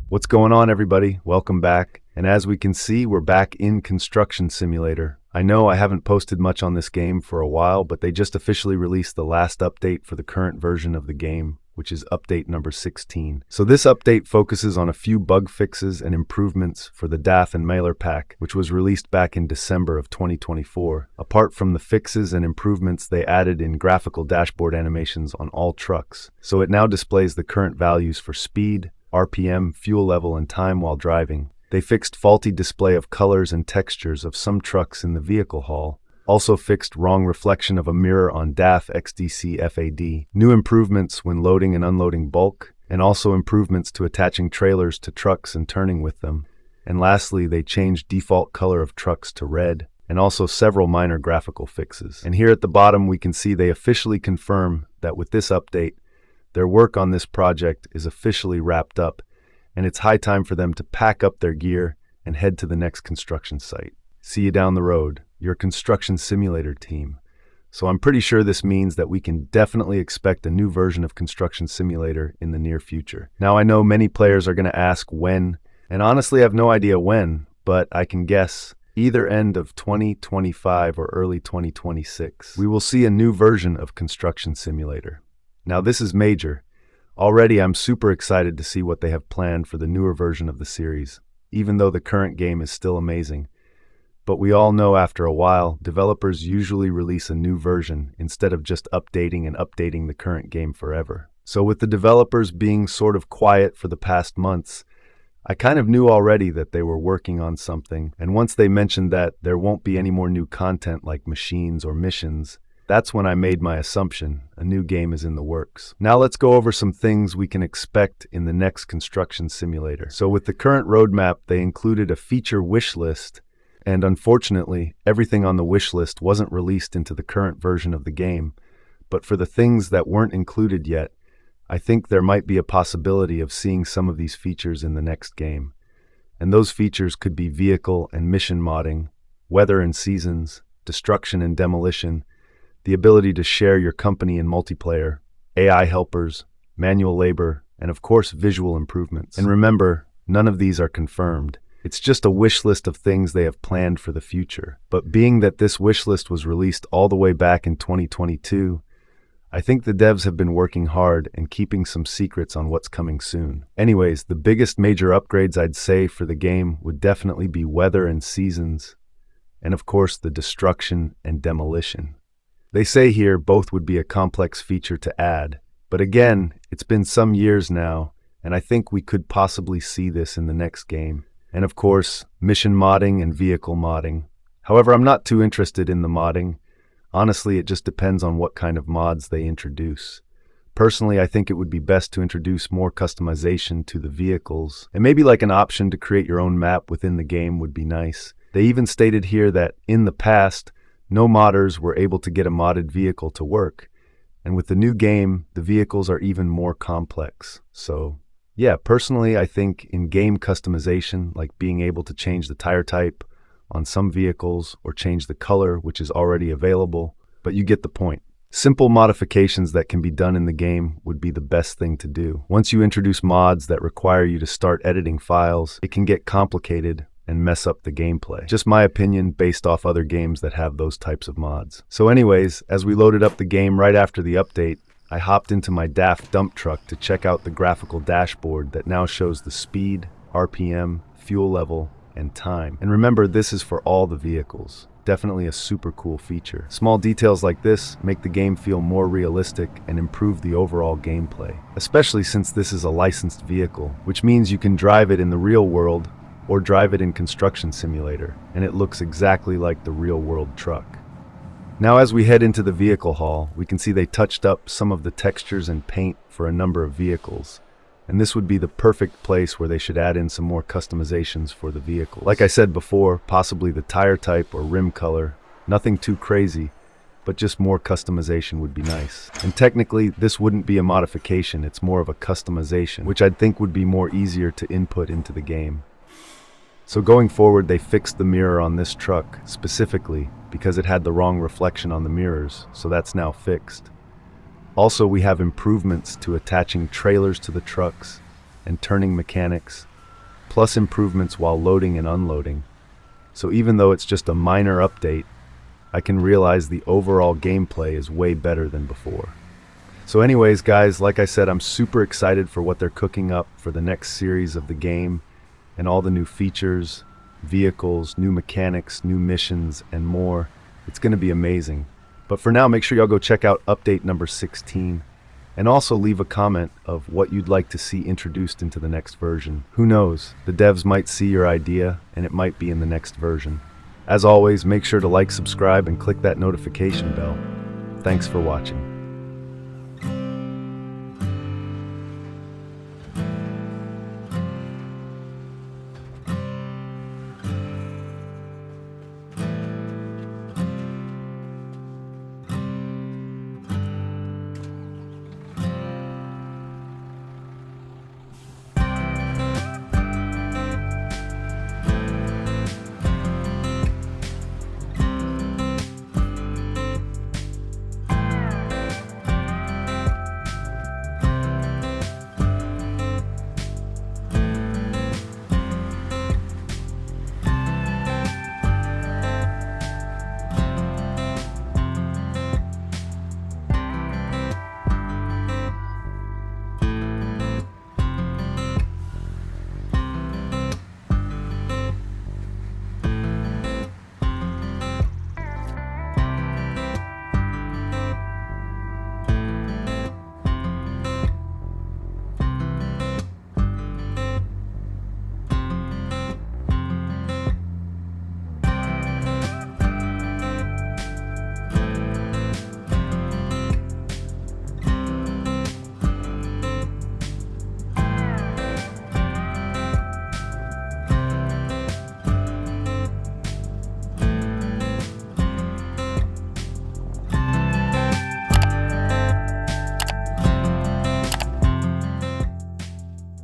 What's going on, everybody? Welcome back. And as we can see, we're back in Construction Simulator. I know I haven't posted much on this game for a while, but they just officially released the last update for the current version of the game, which is update number 16. So this update focuses on a few bug fixes and improvements for the DAF and Mailer pack, which was released back in December of 2024. Apart from the fixes and improvements, they added in graphical dashboard animations on all trucks. So it now displays the current values for speed, RPM, fuel level, and time while driving. They fixed faulty display of colors and textures of some trucks in the vehicle hall. Also fixed wrong reflection of a mirror on DAF XDC FAD. New improvements when loading and unloading bulk, and also improvements to attaching trailers to trucks and turning with them. And lastly, they changed default color of trucks to red, and also several minor graphical fixes. And here at the bottom, we can see they officially confirm that with this update, their work on this project is officially wrapped up, and it's high time for them to pack up their gear and head to the next construction site. See you down the road, your Construction Simulator team. So I'm pretty sure this means that we can definitely expect a new version of Construction Simulator in the near future. Now I know many players are going to ask when, and honestly I have no idea when, but I can guess either end of 2025 or early 2026. We will see a new version of Construction Simulator. Now this is major. Already I'm super excited to see what they have planned for the newer version of the series, even though the current game is still amazing. But we all know after a while, developers usually release a new version instead of just updating and updating the current game forever. So with the developers being sort of quiet for the past months, I kind of knew already that they were working on something, and once they mentioned that there won't be any more new content like machines or missions, that's when I made my assumption a new game is in the works. Now let's go over some things we can expect in the next Construction Simulator. So with the current roadmap, they included a feature wish list, and unfortunately, everything on the wish list wasn't released into the current version of the game. But for the things that weren't included yet, I think there might be a possibility of seeing some of these features in the next game. And those features could be vehicle and mission modding, weather and seasons, destruction and demolition, the ability to share your company in multiplayer, AI helpers, manual labor, and of course visual improvements. And remember, none of these are confirmed. It's just a wish list of things they have planned for the future. But being that this wish list was released all the way back in 2022, I think the devs have been working hard and keeping some secrets on what's coming soon. Anyways, the biggest major upgrades I'd say for the game would definitely be weather and seasons, and of course the destruction and demolition. They say here both would be a complex feature to add, but again, it's been some years now, and I think we could possibly see this in the next game. And of course, mission modding and vehicle modding. However, I'm not too interested in the modding. Honestly, it just depends on what kind of mods they introduce. Personally, I think it would be best to introduce more customization to the vehicles, and maybe like an option to create your own map within the game would be nice. They even stated here that in the past, no modders were able to get a modded vehicle to work, and with the new game, the vehicles are even more complex. So, yeah, personally, I think in-game customization, like being able to change the tire type on some vehicles or change the color, which is already available, but you get the point. Simple modifications that can be done in the game would be the best thing to do. Once you introduce mods that require you to start editing files, it can get complicated and mess up the gameplay. Just my opinion based off other games that have those types of mods. So anyways, as we loaded up the game right after the update, I hopped into my DAF dump truck to check out the graphical dashboard that now shows the speed, RPM, fuel level, and time. And remember, this is for all the vehicles. Definitely a super cool feature. Small details like this make the game feel more realistic and improve the overall gameplay, especially since this is a licensed vehicle, which means you can drive it in the real world or drive it in Construction Simulator, and it looks exactly like the real-world truck. Now as we head into the vehicle hall, we can see they touched up some of the textures and paint for a number of vehicles, and this would be the perfect place where they should add in some more customizations for the vehicles. Like I said before, possibly the tire type or rim color, nothing too crazy, but just more customization would be nice. And technically, this wouldn't be a modification, it's more of a customization, which I'd think would be more easier to input into the game. So going forward, they fixed the mirror on this truck specifically because it had the wrong reflection on the mirrors, so that's now fixed. Also, we have improvements to attaching trailers to the trucks and turning mechanics, plus improvements while loading and unloading. So even though it's just a minor update, I can realize the overall gameplay is way better than before. So anyways, guys, like I said, I'm super excited for what they're cooking up for the next series of the game and all the new features, vehicles, new mechanics, new missions, and more. It's going to be amazing. But for now, make sure y'all go check out update number 16 and also leave a comment of what you'd like to see introduced into the next version. Who knows? The devs might see your idea and it might be in the next version. As always, make sure to like, subscribe, and click that notification bell. Thanks for watching.